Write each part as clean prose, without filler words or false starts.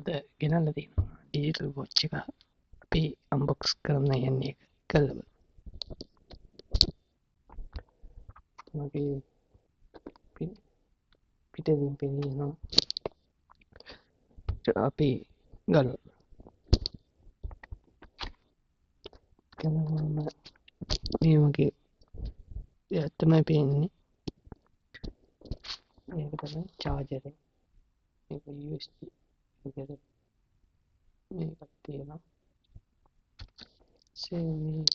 අද ගෙනල්ලා තියෙනවා ඩිජිටල් වොච් එක. අපි අන්බොක්ස් කරන්න යන්නේ කල්ලව. මගේ පිටින් පෙන්නනවා. අපි ගලව. ගලවම මේ වගේ දෙයක් තමයි පේන්නේ. මේක තමයි චාර්ජර් එක. මේක USB එකට මේකක් තියෙනවා. මේක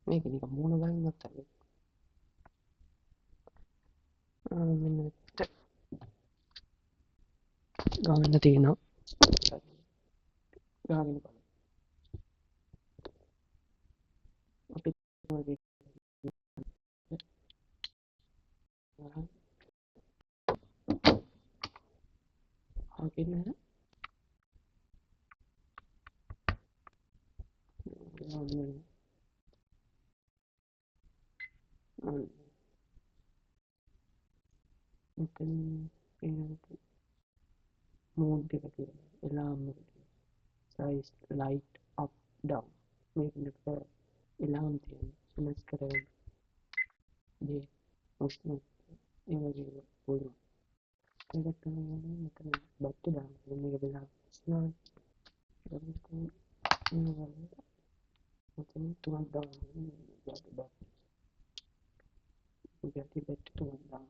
මේක නිකන් මූණ ගන්නවත් හරි. මෙන්න ගන්න තියෙනවා. ගාගෙන බලන්න. අපි වගේ ආගෙන මෙතන මෝඩ් එක තියෙනවා. එලාම් එක තියෙනවා. Size light up down. මේකට එලාම් තියෙනවා. වෙනස් කරගන්න. මේ උෂ්ණ ඒ වගේ පුළුවන්. ඒකට තමයි මෙතන බට්ටු දාන්න. මේක බලන්න. ස්නාන කරනකොට මෙතන තුනක් දාන්න. බට්ටු තුනක් දාන්න.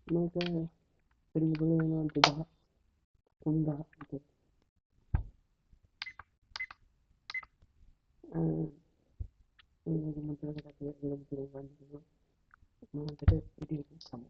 මේක පිළිබඳව වෙනවා 2000 විතර. ඒ වගේ මතකයක් තියෙනවා. මොනකට ඉතින් සම